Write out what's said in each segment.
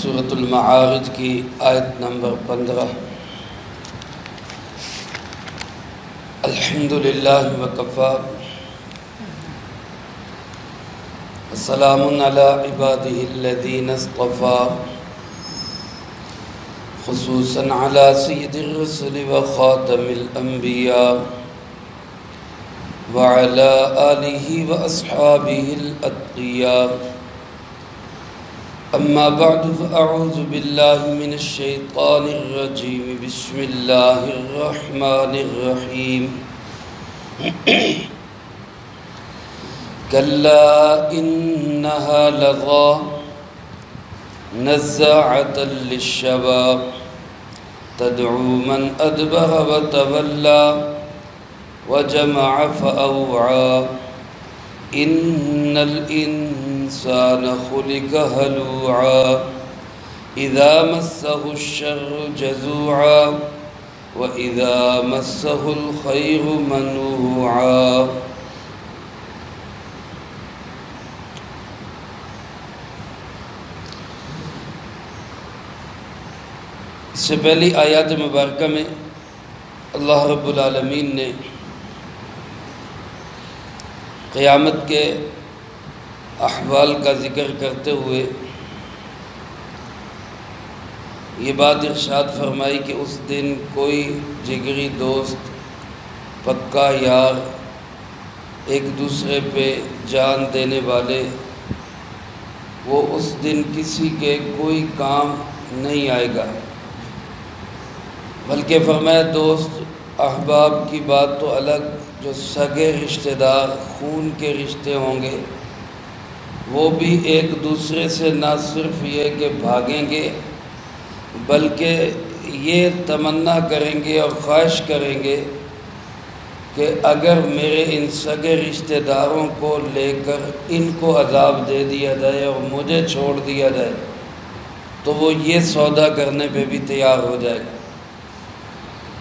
سورۃ المعارج کی آیت نمبر 15۔ الحمدللہ وکفی وسلام علی عبادہ الذین اصطفی خصوصاً علی سید الرسل وخاتم الانبیاء وعلى آلہ واصحابہ الاتقیاء۔ اما بعد فاعوذ باللہ من الشیطان الرجیم بسم اللہ الرحمن الرحیم۔ کلا انہا لظی نزاعۃ للشوی تدعو من ادبر وتولی وجمع فأوعى ان الانسان خلق هلوعا اذا مسه الشر جزوعا واذا مسه الخير منوعا۔ اس سے پہلی آیات مبارکہ میں اللہ رب العالمین نے قیامت کے احوال کا ذکر کرتے ہوئے یہ بات ارشاد فرمائی کہ اس دن کوئی جگری دوست، پکا یار، ایک دوسرے پہ جان دینے والے، وہ اس دن کسی کے کوئی کام نہیں آئے گا، بلکہ فرمایا دوست احباب کی بات تو الگ، جو سگے رشتہ دار خون کے رشتے ہوں گے وہ بھی ایک دوسرے سے نہ صرف یہ کہ بھاگیں گے بلکہ یہ تمنا کریں گے اور خواہش کریں گے کہ اگر میرے ان سگے رشتہ داروں کو لے کر ان کو عذاب دے دیا جائے اور مجھے چھوڑ دیا جائے تو وہ یہ سودا کرنے پہ بھی تیار ہو جائے گا۔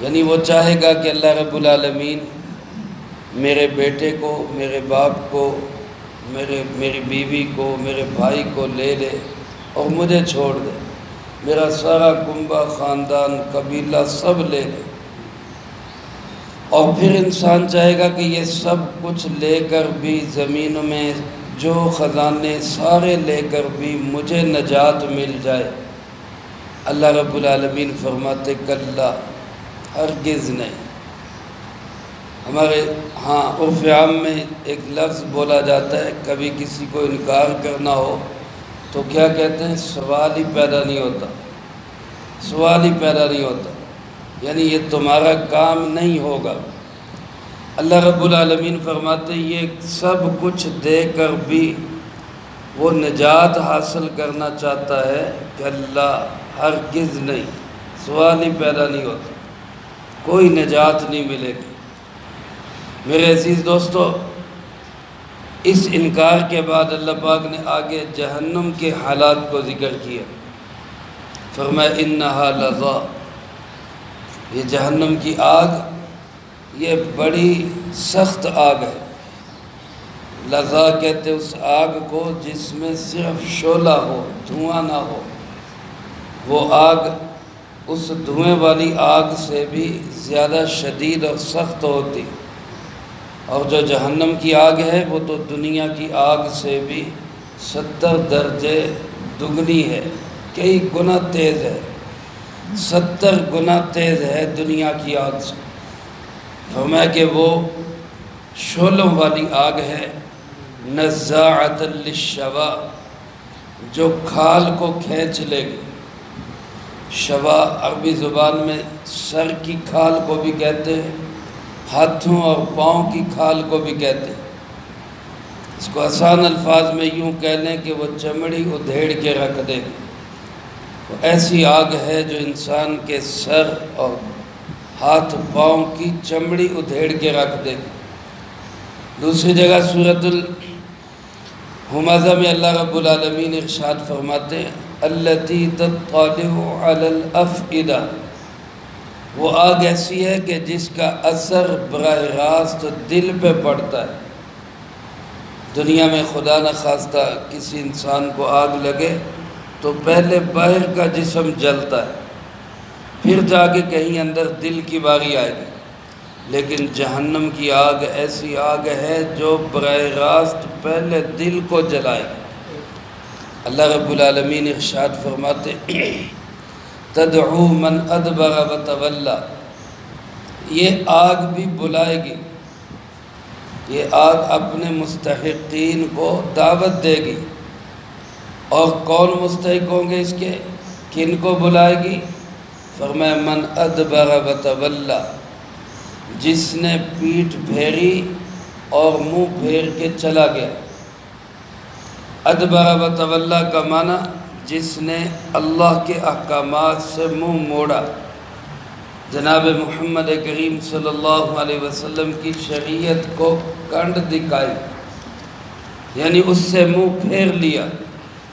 یعنی وہ چاہے گا کہ اللہ رب العالمین میرے بیٹے کو، میرے باپ کو، میری بیوی کو، میرے بھائی کو لے لے اور مجھے چھوڑ دے، میرا سارا کنبہ، خاندان، قبیلہ سب لے لے، اور پھر انسان چاہے گا کہ یہ سب کچھ لے کر بھی زمین میں جو خزانے سارے لے کر بھی مجھے نجات مل جائے۔ اللہ رب العالمین فرماتے کلا، ہرگز نہیں۔ ہمارے عرف عام میں ایک لفظ بولا جاتا ہے، کبھی کسی کو انکار کرنا ہو تو کیا کہتے ہیں؟ سوال ہی پیدا نہیں ہوتا، سوال ہی پیدا نہیں ہوتا، یعنی یہ تمہارا کام نہیں ہوگا۔ اللہ رب العالمین فرماتے ہیں یہ سب کچھ دے کر بھی وہ نجات حاصل کرنا چاہتا ہے کہ اللہ ہرگز نہیں، سوال ہی پیدا نہیں ہوتا، کوئی نجات نہیں ملے گی۔ میرے عزیز دوستو، اس انکار کے بعد اللہ پاک نے آگے جہنم کے حالات کو ذکر کیا۔ فرمایا انہا لظی، یہ جہنم کی آگ یہ بڑی سخت آگ ہے۔ لظی کہتے اس آگ کو جس میں صرف شعلہ ہو، دھواں نہ ہو۔ وہ آگ اس دھوئیں والی آگ سے بھی زیادہ شدید اور سخت ہوتی، اور جو جہنم کی آگ ہے وہ تو دنیا کی آگ سے بھی 70 درجے دگنی ہے، کئی گنا تیز ہے، 70 گنا تیز ہے دنیا کی آگ سے۔ فرمایا کہ وہ شعلوں والی آگ ہے، نزاعۃ للشوی، جو کھال کو کھینچ لے گی۔ شوا عربی زبان میں سر کی کھال کو بھی کہتے ہیں، ہاتھوں اور پاؤں کی کھال کو بھی کہتے ہیں۔ اس کو آسان الفاظ میں یوں کہہ لیں کہ وہ چمڑی ادھیڑ کے رکھ دے گی۔ وہ ایسی آگ ہے جو انسان کے سر اور ہاتھ پاؤں کی چمڑی ادھیڑ کے رکھ دے گی۔ دوسری جگہ سورۃ الہمزہ میں اللہ رب العالمین ارشاد فرماتے ہیں التی تطلع علی الافئدہ، وہ آگ ایسی ہے کہ جس کا اثر براہ راست دل پہ پڑتا ہے۔ دنیا میں خدا نخواستہ کسی انسان کو آگ لگے تو پہلے باہر کا جسم جلتا ہے، پھر جا کے کہیں اندر دل کی باری آئے گی۔ لیکن جہنم کی آگ ایسی آگ ہے جو براہ راست پہلے دل کو جلائے گی۔ اللہ رب العالمین ارشاد فرماتے تدعو من ادبر وتولی، یہ آگ بھی بلائے گی، یہ آگ اپنے مستحقین کو دعوت دے گی۔ اور کون مستحق ہوں گے اس کے؟ کن کو بلائے گی؟ فرمایا من ادبر وتولی، جس نے پیٹھ پھیری اور منہ پھیر کے چلا گیا۔ ادبر وتولی کا معنی جس نے اللہ کے احکامات سے منہ موڑا، جناب محمد کریم صلی اللہ علیہ وسلم کی شریعت کو کنڈ دکھائی، یعنی اس سے منہ پھیر لیا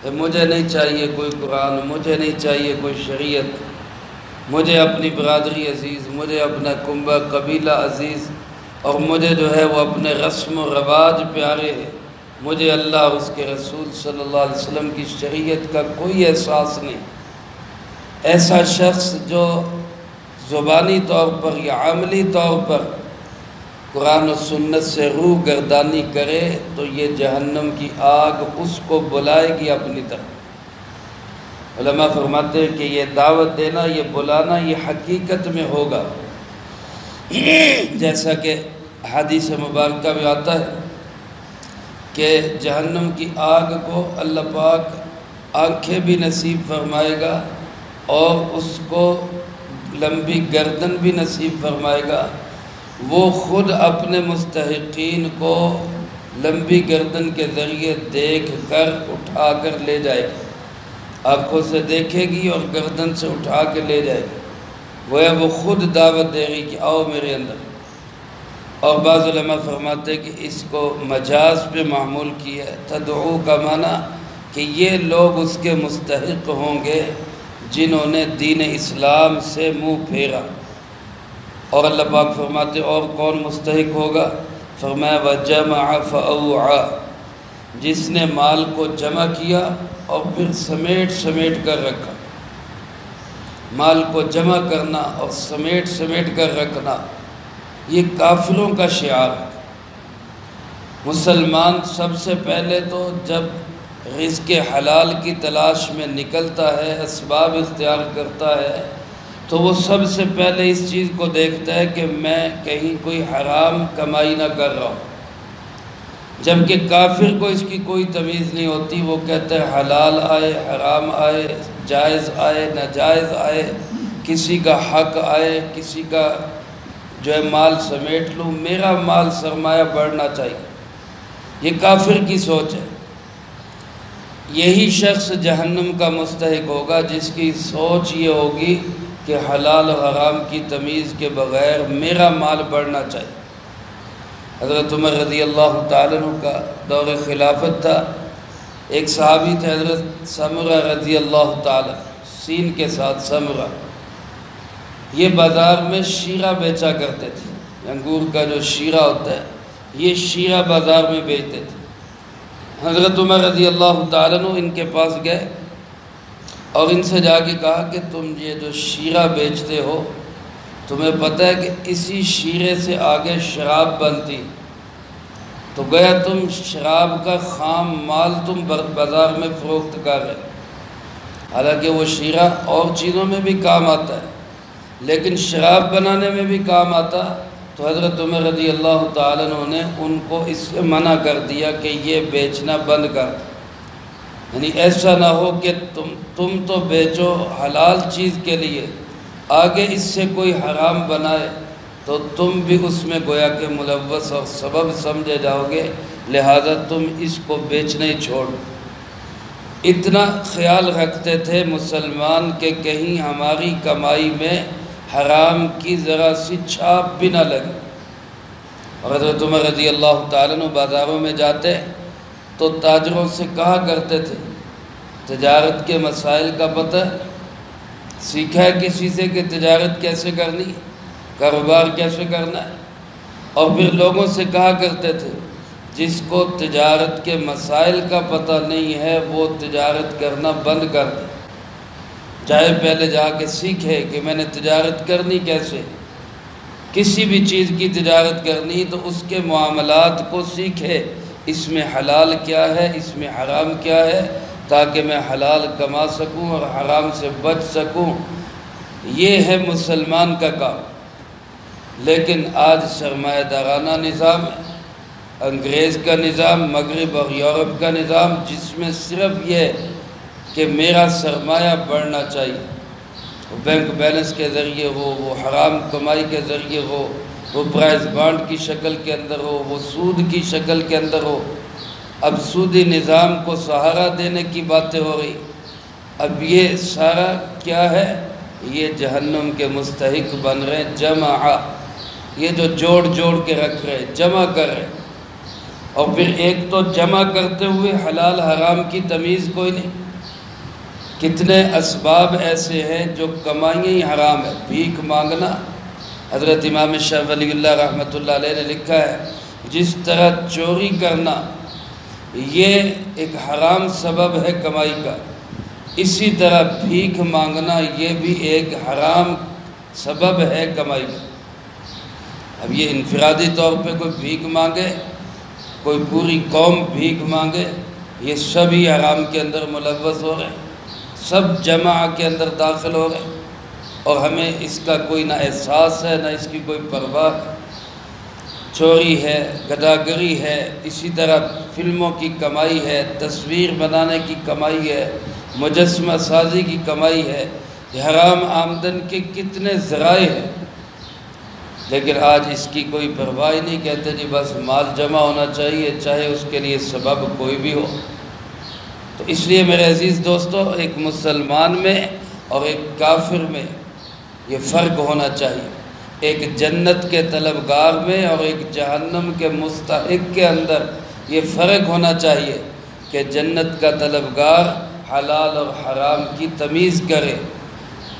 کہ مجھے نہیں چاہیے کوئی قرآن، مجھے نہیں چاہیے کوئی شریعت، مجھے اپنی برادری عزیز، مجھے اپنا کنبہ قبیلہ عزیز، اور مجھے جو ہے وہ اپنے رسم و رواج پیارے ہیں، مجھے اللہ اور اس کے رسول صلی اللہ علیہ وسلم کی شریعت کا کوئی احساس نہیں۔ ایسا شخص جو زبانی طور پر یا عملی طور پر قرآن و سنت سے روح گردانی کرے تو یہ جہنم کی آگ اس کو بلائے گی اپنی طرف۔ علماء فرماتے ہیں کہ یہ دعوت دینا، یہ بلانا، یہ حقیقت میں ہوگا، جیسا کہ حدیث مبارکہ میں آتا ہے کہ جہنم کی آگ کو اللہ پاک آنکھیں بھی نصیب فرمائے گا اور اس کو لمبی گردن بھی نصیب فرمائے گا۔ وہ خود اپنے مستحقین کو لمبی گردن کے ذریعے دیکھ کر اٹھا کر لے جائے گی، آنکھوں سے دیکھے گی اور گردن سے اٹھا کے لے جائے گی، گویا وہ خود دعوت دے گی کہ آؤ میرے اندر۔ اور بعض علماء فرماتے ہیں کہ اس کو مجاز پہ معمول کیا ہے، تدعو کا معنی کہ یہ لوگ اس کے مستحق ہوں گے جنہوں نے دین اسلام سے منہ پھیرا۔ اور اللہ پاک فرماتے اور کون مستحق ہوگا؟ فرمایا وَجَمَعَ فَأَوْعَى، جس نے مال کو جمع کیا اور پھر سمیٹ کر رکھا۔ مال کو جمع کرنا اور سمیٹ کر رکھنا یہ کافروں کا شعار ہے۔ مسلمان سب سے پہلے تو جب رزق حلال کی تلاش میں نکلتا ہے، اسباب اختیار کرتا ہے، تو وہ سب سے پہلے اس چیز کو دیکھتا ہے کہ میں کہیں کوئی حرام کمائی نہ کر رہا ہوں، جبکہ کافر کو اس کی کوئی تمیز نہیں ہوتی۔ وہ کہتا ہے حلال آئے، حرام آئے، جائز آئے، ناجائز آئے، کسی کا حق آئے، کسی کا جو ہے مال سمیٹ لوں، میرا مال سرمایہ بڑھنا چاہیے۔ یہ کافر کی سوچ ہے۔ یہی شخص جہنم کا مستحق ہوگا جس کی سوچ یہ ہوگی کہ حلال و حرام کی تمیز کے بغیر میرا مال بڑھنا چاہیے۔ حضرت عمر رضی اللہ تعالیٰ عنہ کا دور خلافت تھا، ایک صحابی تھے حضرت سمرہ رضی اللہ تعالیٰ، سین کے ساتھ سمرہ، یہ بازار میں شیرہ بیچا کرتے تھے، انگور کا جو شیرہ ہوتا ہے یہ شیرہ بازار میں بیچتے تھے۔ حضرت عمر رضی اللہ تعالیٰ عنہ ان کے پاس گئے اور ان سے جا کے کہا کہ تم یہ جو شیرہ بیچتے ہو، تمہیں پتہ ہے کہ اسی شیرے سے آگے شراب بنتی، تو گیا تم شراب کا خام مال تم بازار میں فروخت کر رہے، حالانکہ وہ شیرہ اور چیزوں میں بھی کام آتا ہے لیکن شراب بنانے میں بھی کام آتا۔ تو حضرت عمر رضی اللہ تعالیٰ عنہ نے ان کو اس سے منع کر دیا کہ یہ بیچنا بند کر دو، یعنی ایسا نہ ہو کہ تم تو بیچو حلال چیز کے لیے، آگے اس سے کوئی حرام بنائے تو تم بھی اس میں گویا کہ ملوث اور سبب سمجھے جاؤ گے، لہذا تم اس کو بیچنا ہی چھوڑ۔ اتنا خیال رکھتے تھے مسلمان کہ کہیں ہماری کمائی میں حرام کی ذرا سی چھاپ بھی نہ لگے۔ اور حضرت عمر رضی اللہ تعالیٰ عنہ بازاروں میں جاتے تو تاجروں سے کہا کرتے تھے، تجارت کے مسائل کا پتہ سیکھا ہے کسی سے کہ تجارت کیسے کرنی، کاروبار کیسے کرنا ہے؟ اور پھر لوگوں سے کہا کرتے تھے جس کو تجارت کے مسائل کا پتہ نہیں ہے وہ تجارت کرنا بند کر دے، چاہے پہلے جا کے سیکھے کہ میں نے تجارت کرنی کیسے، کسی بھی چیز کی تجارت کرنی تو اس کے معاملات کو سیکھے، اس میں حلال کیا ہے، اس میں حرام کیا ہے، تاکہ میں حلال کما سکوں اور حرام سے بچ سکوں۔ یہ ہے مسلمان کا کام۔ لیکن آج سرمایہ دارانہ نظام ہے، انگریز کا نظام، مغرب اور یورپ کا نظام، جس میں صرف یہ کہ میرا سرمایہ بڑھنا چاہیے، وہ بینک بیلنس کے ذریعے ہو، وہ حرام کمائی کے ذریعے ہو، وہ پرائز بانڈ کی شکل کے اندر ہو، وہ سود کی شکل کے اندر ہو۔ اب سودی نظام کو سہارا دینے کی باتیں ہو رہی۔ اب یہ سارا کیا ہے؟ یہ جہنم کے مستحق بن رہے ہیں۔ جمع، یہ جو جوڑ جوڑ کے رکھ رہے، جمع کر رہے، اور پھر ایک تو جمع کرتے ہوئے حلال حرام کی تمیز کوئی نہیں۔ کتنے اسباب ایسے ہیں جو کمائیں ہی حرام ہے۔ بھیک مانگنا، حضرت امام شاہ ولی اللہ رحمۃ اللہ علیہ نے لکھا ہے، جس طرح چوری کرنا یہ ایک حرام سبب ہے کمائی کا، اسی طرح بھیک مانگنا یہ بھی ایک حرام سبب ہے کمائی کا۔ اب یہ انفرادی طور پہ کوئی بھیک مانگے، کوئی پوری قوم بھیک مانگے، یہ سب ہی حرام کے اندر ملوث ہو رہے ہیں، سب جمع کے اندر داخل ہو رہے ہیں، اور ہمیں اس کا کوئی نہ احساس ہے نہ اس کی کوئی پرواہ ہے۔ چوری ہے، گداگری ہے، اسی طرح فلموں کی کمائی ہے، تصویر بنانے کی کمائی ہے، مجسمہ سازی کی کمائی ہے، یہ حرام آمدن کے کتنے ذرائع ہیں، لیکن آج اس کی کوئی پرواہ نہیں، کہتے جی بس مال جمع ہونا چاہیے چاہے اس کے لیے سبب کوئی بھی ہو۔ تو اس لیے میرے عزیز دوستو، ایک مسلمان میں اور ایک کافر میں یہ فرق ہونا چاہیے، ایک جنت کے طلبگار میں اور ایک جہنم کے مستحق کے اندر یہ فرق ہونا چاہیے کہ جنت کا طلبگار حلال اور حرام کی تمیز کرے،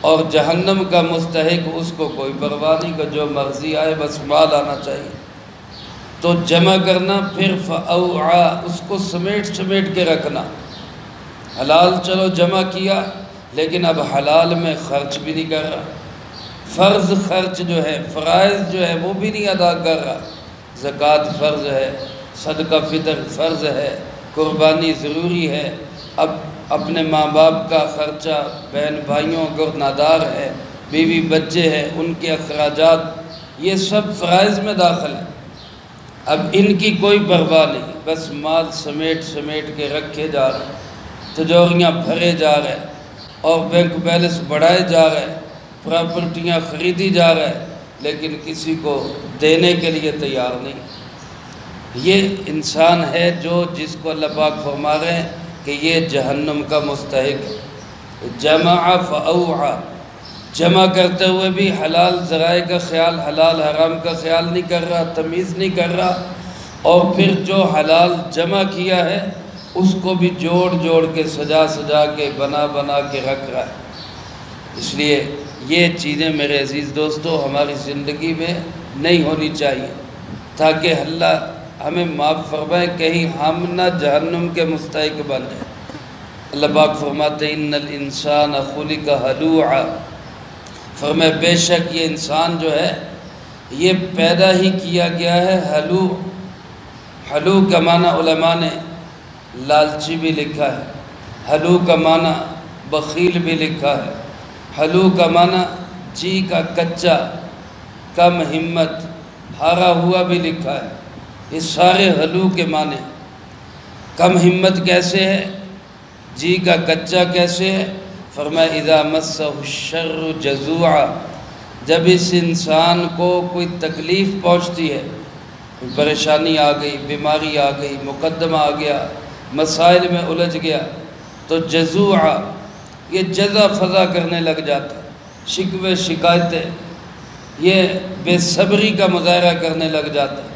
اور جہنم کا مستحق اس کو کوئی پرواہ نہیں کہ جو مرضی آئے بس مال آنا چاہیے۔ تو جمع کرنا، پھر فأوعى، اس کو سمیٹ سمیٹ کے رکھنا۔ حلال چلو جمع کیا، لیکن اب حلال میں خرچ بھی نہیں کر رہا، فرض خرچ جو ہے، فرائض جو ہے وہ بھی نہیں ادا کر رہا۔ زکوٰۃ فرض ہے، صدقہ فطر فرض ہے، قربانی ضروری ہے، اب اپنے ماں باپ کا خرچہ، بہن بھائیوں کو نادار ہے، بیوی بچے ہیں، ان کے اخراجات، یہ سب فرائض میں داخل ہیں۔ اب ان کی کوئی پرواہ نہیں، بس مال سمیٹ سمیٹ کے رکھے جا رہے ہیں، تجوریاں بھرے جا رہے ہیں، اور بینک بیلنس بڑھائے جا رہے ہیں، پراپرٹیاں خریدی جا رہے ہیں، لیکن کسی کو دینے کے لیے تیار نہیں۔ یہ انسان ہے جس کو اللہ پاک فرما رہے ہیں کہ یہ جہنم کا مستحق ہے۔ جمع فأوعى، جمع کرتے ہوئے بھی حلال ذرائع کا خیال، حلال حرام کا خیال نہیں کر رہا، تمیز نہیں کر رہا، اور پھر جو حلال جمع کیا ہے اس کو بھی جوڑ جوڑ کے سجا سجا کے بنا بنا کے رکھ رہا ہے۔ اس لیے یہ چیزیں میرے عزیز دوستو ہماری زندگی میں نہیں ہونی چاہیے، تاکہ اللہ ہمیں معاف فرمائے، کہیں ہم نہ جہنم کے مستحق بن جائیں۔ اللہ پاک فرماتے ہیں ان الانسان خلق ہلوعا، فرمائے بے شک یہ انسان جو ہے یہ پیدا ہی کیا گیا ہے ہلو۔ ہلو کا معنی علماء نے لالچی بھی لکھا ہے، ہلو کا معنی بخیل بھی لکھا ہے، ہلو کا معنی جی کا کچا، کم ہمت، ہارا ہوا بھی لکھا ہے۔ یہ سارے ہلو کے معنی۔ کم ہمت کیسے ہے، جی کا کچا کیسے ہے؟ فرمایا اذا مسہ الشر جزوعا، جب اس انسان کو کوئی تکلیف پہنچتی ہے، کوئی پریشانی آ گئی، بیماری آ گئی، مقدمہ آ گیا، مسائل میں الجھ گیا، تو جزوعا، یہ جزا فضا کرنے لگ جاتا ہے، شکوے شکایتیں، یہ بے صبری کا مظاہرہ کرنے لگ جاتا ہے،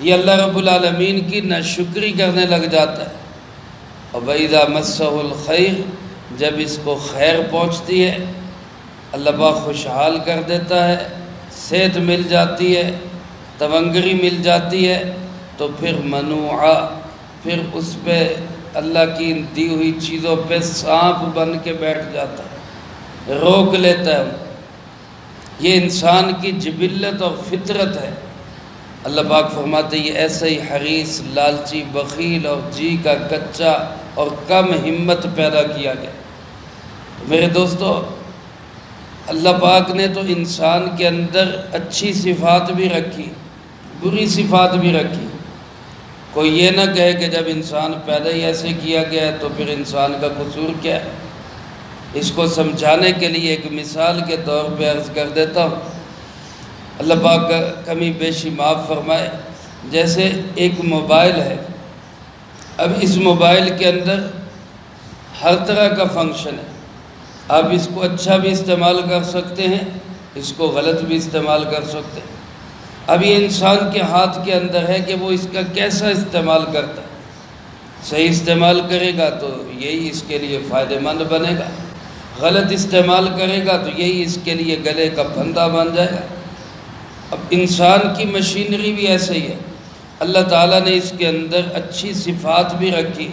یہ اللہ رب العالمین کی ناشکری کرنے لگ جاتا ہے۔ اور وَإِذَا مَسَّهُ الْخَيْرُ، جب اس کو خیر پہنچتی ہے، اللہ پاک خوشحال کر دیتا ہے، صحت مل جاتی ہے، تونگری مل جاتی ہے، تو پھر منوعہ، پھر اس پہ اللہ کی دی ہوئی چیزوں پہ سانپ بن کے بیٹھ جاتا ہے، روک لیتا ہے۔ یہ انسان کی جبلت اور فطرت ہے۔ اللہ پاک فرماتے ہیں یہ ایسے ہی حریص، لالچی، بخیل اور جی کا کچا اور کم ہمت پیدا کیا گیا۔ میرے دوستو، اللہ پاک نے تو انسان کے اندر اچھی صفات بھی رکھی، بری صفات بھی رکھی۔ کوئی یہ نہ کہے کہ جب انسان پیدا ہی ایسے کیا گیا ہے تو پھر انسان کا قصور کیا ہے۔ اس کو سمجھانے کے لیے ایک مثال کے طور پہ عرض کر دیتا ہوں، اللہ پاک کمی بیشی معاف فرمائے۔ جیسے ایک موبائل ہے، اب اس موبائل کے اندر ہر طرح کا فنکشن ہے۔ آپ اس کو اچھا بھی استعمال کر سکتے ہیں، اس کو غلط بھی استعمال کر سکتے ہیں۔ اب یہ انسان کے ہاتھ کے اندر ہے کہ وہ اس کا کیسا استعمال کرتا ہے۔ صحیح استعمال کرے گا تو یہی اس کے لیے فائدہ مند بنے گا، غلط استعمال کرے گا تو یہی اس کے لیے گلے کا پھندا بن جائے گا۔ اب انسان کی مشینری بھی ایسے ہی ہے، اللہ تعالیٰ نے اس کے اندر اچھی صفات بھی رکھی،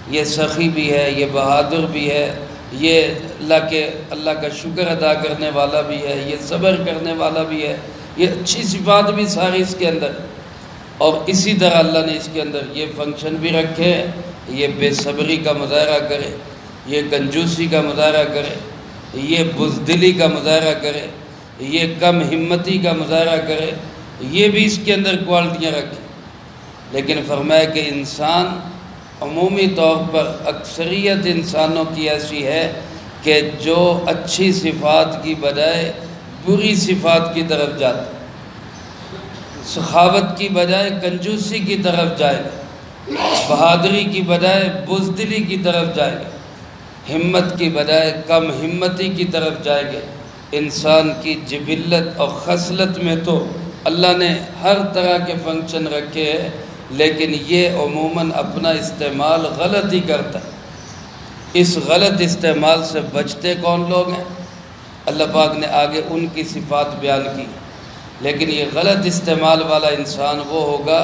یہ سخی بھی ہے، یہ بہادر بھی ہے، یہ اللہ کا شکر ادا کرنے والا بھی ہے، یہ صبر کرنے والا بھی ہے، یہ اچھی صفات بھی ساری اس کے اندر۔ اور اسی طرح اللہ نے اس کے اندر یہ فنکشن بھی رکھے ہیں، یہ بے صبری کا مظاہرہ کرے، یہ کنجوسی کا مظاہرہ کرے، یہ بزدلی کا مظاہرہ کرے، یہ کم ہمتی کا مظاہرہ کرے، یہ بھی اس کے اندر کوالٹیاں رکھیں۔ لیکن فرمایا کہ انسان عمومی طور پر اکثریت انسانوں کی ایسی ہے کہ جو اچھی صفات کی بجائے بری صفات کی طرف جاتا ہے، سخاوت کی بجائے کنجوسی کی طرف جائے گا، بہادری کی بجائے بزدلی کی طرف جائے گا، ہمت کی بجائے کم ہمتی کی طرف جائے گا۔ انسان کی جبلت اور خصلت میں تو اللہ نے ہر طرح کے فنکشن رکھے ہیں، لیکن یہ عموماً اپنا استعمال غلط ہی کرتا ہے۔ اس غلط استعمال سے بچتے کون لوگ ہیں؟ اللہ پاک نے آگے ان کی صفات بیان کی، لیکن یہ غلط استعمال والا انسان وہ ہوگا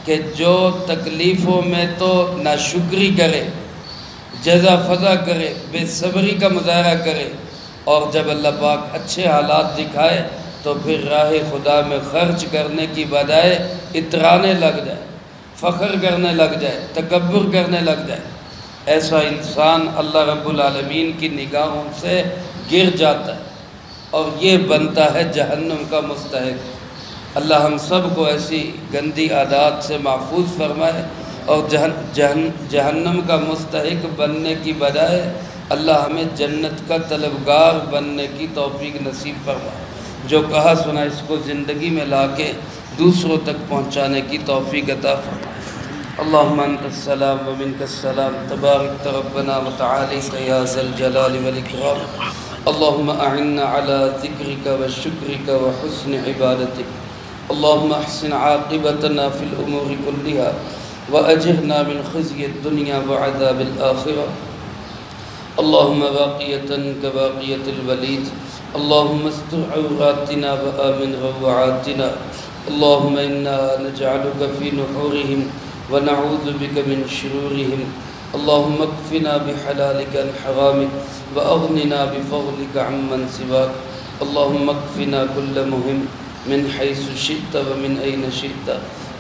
کہ جو تکلیفوں میں تو ناشکری کرے، جزا فضا کرے، بے صبری کا مظاہرہ کرے، اور جب اللہ پاک اچھے حالات دکھائے تو پھر راہ خدا میں خرچ کرنے کی بجائے اترانے لگ جائے، فخر کرنے لگ جائے، تکبر کرنے لگ جائے۔ ایسا انسان اللہ رب العالمین کی نگاہوں سے گر جاتا ہے اور یہ بنتا ہے جہنم کا مستحق۔ اللہ ہم سب کو ایسی گندی عادات سے محفوظ فرمائے اور جہنم کا مستحق بننے کی بجائے اللہ ہمیں جنت کا طلبگار بننے کی توفیق نصیب فرمائے۔ جو کہا سنا اس کو زندگی میں لا کے دوسروں تک پہنچانے کی توفیق عطا فرمائے۔ اللہم انت السلام و منک السلام، تبارک ربنا و تعالیک یا ذا الجلال والاکرام۔ اللہم اعنا علی ذکرک و شکرک و حسن عبادتک۔ اللہم احسن عاقبتنا فی الامور کلہا و اجرنا من خزی الدنیا و عذاب الآخرہ۔ اللہم باقیتا کباقیت الولید، اللہم استر عوراتنا و آمن روعاتنا۔ اللہم انا نجعلک فی نحورہم ونعوذ بک من شرورہم۔ اللہم اکفنا بحلالک عن حرامک واغننا بفضلک عمن سواک۔ اللہم اکفنا کل مہم من حیث شئت ومن این شئت۔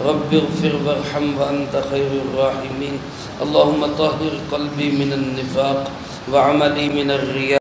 رب اغفر وارحم وانت خیر الراحمین۔ اللہم طہر قلبی من النفاق وعملی من الریاء۔